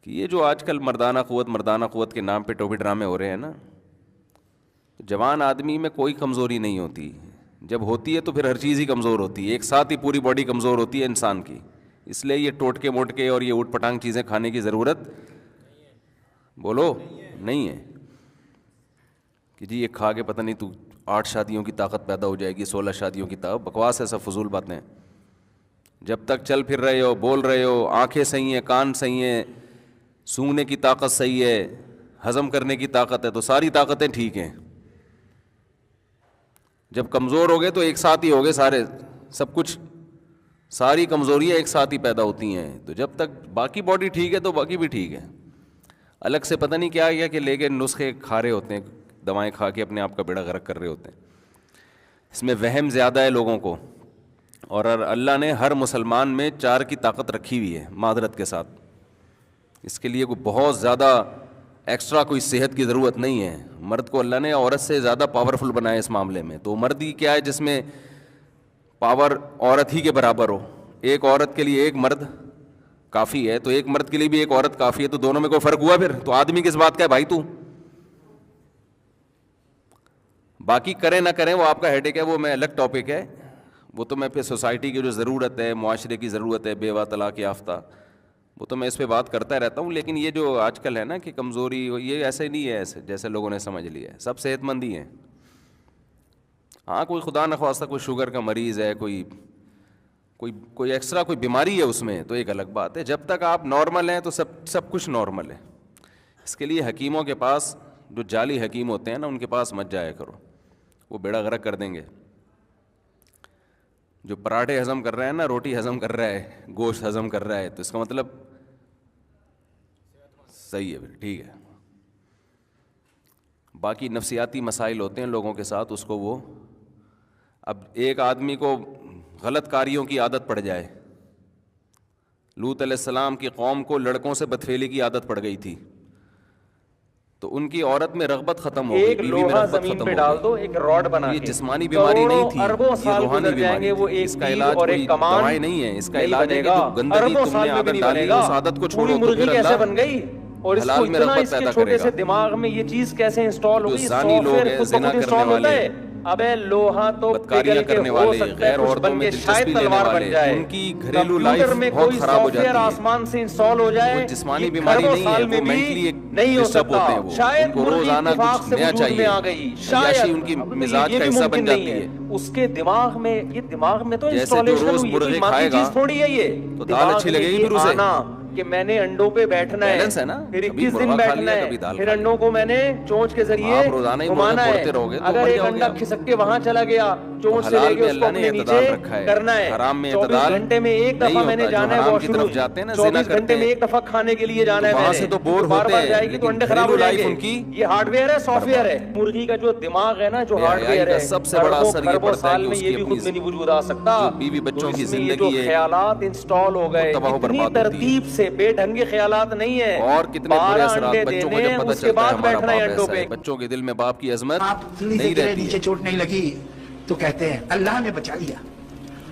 کہ یہ جو آج کل مردانہ قوت کے نام پہ ٹوپی ڈرامے ہو رہے ہیں نا، جوان آدمی میں کوئی کمزوری نہیں ہوتی، جب ہوتی ہے تو پھر ہر چیز ہی کمزور ہوتی ہے، ایک ساتھ ہی پوری باڈی کمزور ہوتی ہے انسان کی. اس لیے یہ ٹوٹکے موٹکے اور یہ اوٹ پٹانگ چیزیں کھانے کی ضرورت بولو نہیں ہے کہ جی یہ کھا کے پتہ نہیں تو 8 شادیوں کی طاقت پیدا ہو جائے گی، 16 شادیوں کی طاقت. بکواس ہے، سب فضول باتیں. جب تک چل پھر رہے ہو، بول رہے ہو، آنکھیں صحیح ہیں، کان صحیح ہیں، سونگنے کی طاقت صحیح ہے، ہضم کرنے کی طاقت ہے، تو ساری طاقتیں ٹھیک ہیں. جب کمزور ہو گئے تو ایک ساتھ ہی ہو گئے سارے، سب کچھ، ساری کمزوریاں ایک ساتھ ہی پیدا ہوتی ہیں. تو جب تک باقی باڈی ٹھیک ہے تو باقی بھی ٹھیک ہے. الگ سے پتہ نہیں کیا کہ لے کے نسخے کھا رہے ہوتے ہیں، دوائیں کھا کے اپنے آپ کا بیڑا غرق کر رہے ہوتے ہیں. اس میں وہم زیادہ ہے لوگوں کو. اور اللہ نے ہر مسلمان میں 4 کی طاقت رکھی ہوئی ہے معذرت کے ساتھ. اس کے لیے کوئی بہت زیادہ ایکسٹرا کوئی صحت کی ضرورت نہیں ہے. مرد کو اللہ نے عورت سے زیادہ پاورفل بنایا اس معاملے میں. تو مرد ہی کیا ہے جس میں پاور عورت ہی کے برابر ہو. ایک عورت کے لیے ایک مرد کافی ہے، تو ایک مرد کے لیے بھی ایک عورت کافی ہے. تو دونوں میں کوئی فرق ہوا پھر؟ تو آدمی کس بات کا ہے بھائی تو؟ باقی کریں نہ کریں وہ آپ کا ہیڈیک ہے، وہ میں الگ ٹاپک ہے. وہ تو میں پھر سوسائٹی کی جو ضرورت ہے، معاشرے کی ضرورت ہے، بیوہ طلاق یافتہ، وہ تو میں اس پہ بات کرتا رہتا ہوں. لیکن یہ جو آج کل ہے نا کہ کمزوری، یہ ایسے نہیں ہے ایسے جیسے لوگوں نے سمجھ لیا ہے. سب صحت مند ہی ہیں. ہاں کوئی خدا نخواستہ کوئی شوگر کا مریض ہے، کوئی ایکسٹرا کوئی بیماری ہے اس میں، تو ایک الگ بات ہے. جب تک آپ نارمل ہیں تو سب کچھ نارمل ہے. اس کے لیے حکیموں کے پاس، جو جعلی حکیم ہوتے ہیں نا، ان کے پاس مت جایا کرو، وہ بیڑا غرق کر دیں گے. جو پراٹھے ہضم کر رہا ہے نا، روٹی ہضم کر رہا ہے، گوشت ہضم کر رہا ہے، تو اس کا مطلب صحیح ہے، پھر ٹھیک ہے. باقی نفسیاتی مسائل ہوتے ہیں لوگوں کے ساتھ، اس کو وہ، اب ایک آدمی کو غلط کاریوں کی عادت پڑ جائے. لوط علیہ السلام کی قوم کو لڑکوں سے بدفعلی کی عادت پڑ گئی تھی، تو ان کی عورت میں رغبت ختم ہو گئی، بیوی میں رغبت ختم ہو گئی. ڈال دو ایک راڈ بنا یہ کے، جسمانی بیماری نہیں تھی، یہ روحانی بیماری وہ تھی. ایک اس کا علاج کوئی دوائی نہیں ہے، اس کا علاج ہے کہ جو گندگی اربوں تم سال نے میں بھی عادت نہیں ڈالی بنے ہے گا. اس عادت کو چھوڑو پوری تو مرغی پھر کیسے اللہ بن گئی، اور اس کو حلال میں اتنا رغبت اس کے پیدا چھوٹے کرے سے گا. دماغ میں یہ چیز کیسے انسٹال ہو جو گئی، زانی لوگ سافٹ ہیں، ویئر خود زنا بخود کرنے انسٹال ہوتا والے، ہے. ابے لوہا تو بدکاریاں پگھل کے کرنے ہو والے، سکتا ہے غیر کچھ عورتوں بن میں کے دلچسپی شاید لینے تلوار بن والے، جائے. ان کی گھریلو کمپیوٹر لائف میں بہت کوئی خراب ہو سافٹ ویئر جاتی ہے. آسمان سے انسٹال ہو جائے، وہ جسمانی یہ بیماری کھربوں نہیں ہے، سال میں وہ بھی مینٹلی نہیں ہو ڈسٹرب سکتا. ہوتے ہیں. وہ ان شاید کو مرغی روزانہ اتفاق کچھ سے نیا وجود میں چاہیے، آ گئی، عیاشی شاید ان کی اب تو مزاج یہ کا بھی حصہ بن ممکن نہیں جاتی ہے. ہے. اس کے دماغ میں، یہ دماغ میں تو جیسے جو انسٹالیشن روز ہوئی ہے، کوئی مرغے مادی کھائے گا چیز تھوڑی ہے یہ. تو دال دماغ اچھی میں لگے گی یہ پھر اسے. آنا کہ میں نے انڈوں پہ بیٹھنا ہے، بیلنس ہے نا، پھر کبھی 21 دن مرغا کھا بیٹھنا لیا، ہے، کبھی دال پھر کھا انڈوں لی. کو میں نے چونچ کے ذریعے آپ روزانہ ہی مرغا گھمانا ہے. توڑتے رہو گے تو اگر مر ایک جاؤ گے انڈا آپ. کھسک کے وہاں چلا گیا، تو چونچ سے لے حلال کے میں اس کو اللہ نے اپنے نیچے اعتدال رکھا ہے، کرنا ہے. حرام میں 24 اعتدال گھنٹے میں ایک نہیں دفعہ میں نے ہوتا. جو جانا ہے حرام واش کی روم، طرف جاتے ہیں نا، زنا 24 کرتے گھنٹے میں ہیں، ایک دفعہ کھانے کے لیے جانا ہے. تو میں وہاں نے سے تو بور بار ہوتے بار ہیں، جائے گی تو لیکن انڈے خراب ہو گھریلو جائیں لائف گے. ان کی یہ ہارڈ ویئر ہے، سافٹ ویئر ہے. مرغی کا جو دماغ ہے نا، جو بے ہارڈ حیائی ویئر کا ہے، سب سے بڑا اثر یہ اربوں پڑتا ہے سال کہ میں اس یہ کی بھی اپنی خود میں نہیں وجود آ سکتا. جو بیوی تو بچوں کی اس میں یہ جو زندگی ہے خیالات انسٹال ہو گئے، تباہ و اتنی برباد ہوتی ہے. ترتیب سے بے ڈھنگے خیالات نہیں ہے. اور کتنے برے 12 اثرات انڈے بچوں کو دینے، جب پتہ اس کے چلتا ہے بعد ہمارا بیٹھنا ہے باپ انڈوں ایسا ہے، پہ. بچوں کے دل میں باپ کی عظمت آپ نہیں کے رہتی نیچے ہے. چوٹ نہیں لگی تو کہتے ہیں اللہ نے بچا لیا.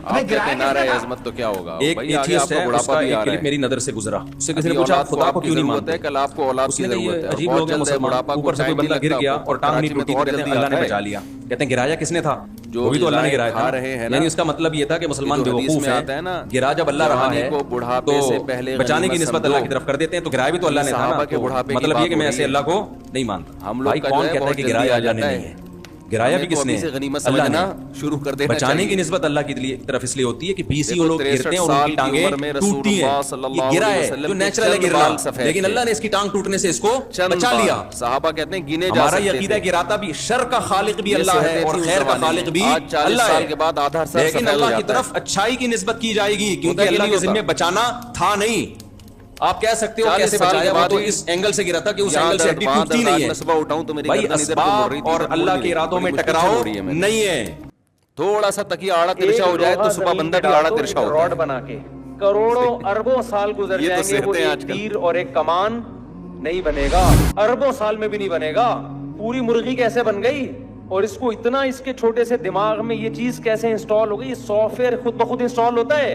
آپ کہتے ہیں نعرہ عظمت تو کیا ہوگا ایک بھائی، آگے آپ ایتھیسٹ کا ہے، اس بڑھاپا کا بھی ایک آ رہا کلپ ہے. میری نظر سے گزرا. اس سے کسی ابھی نے پوچھا اولاد کو خدا آپ کو کی کیوں نہیں ضرورت مانتے؟ ہے، کل آپ کو اولاد اس کی نے کہا ضرورت یہ ہے. عجیب بہت لوگ ہیں جلد ہے، مسلمان، بڑھاپا کو اوپر سے کوئی ٹائم نہیں بندہ گر لگتا، گیا اور ٹانگ کراچی نہیں میں ٹوٹی تو تو اور کہتے ہیں جلدی اللہ نے آتا ہے. بچا لیا. کہتے ہیں گرایا کس نے تھا؟ جو وہ بھی تو اللہ نے غذائیں گرایا کھا تھا. رہے ہیں نا، یعنی اس کا مطلب یہ تھا کہ مسلمان جو حدیث بیوقوف میں ہیں. آتا ہے نا، گرا جب اللہ رہا جوانی ہے کو بڑھاپے سے پہلے تو بچانے کی غنیمت نسبت سمجھو. اللہ کی طرف کر دیتے ہیں. تو گرایا بھی تو اللہ نے تھا نا. صحابہ کے تو بڑھاپے کی مطلب یہ بات کہ ہو میں رہی ایسے ہے. اللہ کو نہیں مانتا. ہم لوگ بھائی کا جو کون ہے کہتا ہے بہت کہ جلدی گرایا آ اللہ نے جاتا نہیں ہے. ہے؟ گرایا بھی کس نے؟ سے غنیمت اللہ نے. سمجھنا شروع کر دینا بچانے چاہیے. کی نسبت اللہ کی طرف اس لیے ہوتی ہے کہ 20 دیکھو لوگ گرتے 63 ہیں اور ان سال کی کی ٹانگیں عمر میں رسول ٹوٹتی ہیں. اللہ صلی اللہ یہ گرا علیہ ہے وسلم جو کے نیچرل ہے چند گرنا، بال سفید لیکن تھے. اللہ نے اس کی ٹانگ ٹوٹنے سے اس کو چند بچا بال. لیا. صحابہ کہتے ہیں گنے جا ہمارا یہ سکتے عقیدہ تھے. ہے کہ راتا بھی شر کا خالق بھی یہ اللہ ہے صحتیں اور تھیں اس خیر کا زمانے میں. خالق بھی آج 40 اللہ سال ہے. کے بعد آدھا سر لیکن سفید ہو اللہ کی جاتا طرف ہے. اچھائی کی نسبت کی جائے گی ہوتا کیونکہ ہے کہ اللہ نہیں کے ذمہ ہوتا؟ بچانا تھا نہیں. آپ کہہ سکتے ہو 40 کیسے سال کے بچایا، وہ بعد تو بھی اس اینگل سے گرا تھا کہ اس یہاں اینگل سے درد ہڈی وہاں ٹوٹتی درد. آج نہیں میں ہے. صبح اٹھا ہوں تو میری بھائی گردن ادھر کو مڑ رہی اسباب تھی، اور ادھر مڑ اللہ نہیں کے رہی. ارادوں بڑی میں مشکل سے ٹکراؤ موڑی ہے میں نے. نہیں ہے. تھوڑا سا تکیہ آڑا ایک ترچھا ہو جائے تو لوہا صبح زمین بندہ پہ بھی ڈال آڑا دو، ترچھا ایک ہوتا راڈ ہے. بنا کے کروڑوں اربوں سال گزر یہ تو جائیں گے، وہ صحتیں ایک آج کل. تیر اور ایک کمان نہیں بنے گا. اربوں سال میں بھی نہیں بنے گا. پوری مرغی کیسے بن گئی، اور اس کو اتنا اس کے چھوٹے سے دماغ میں یہ چیز کیسے انسٹال ہو گئی؟ یہ سافٹ ویئر خود بخود انسٹال ہوتا ہے.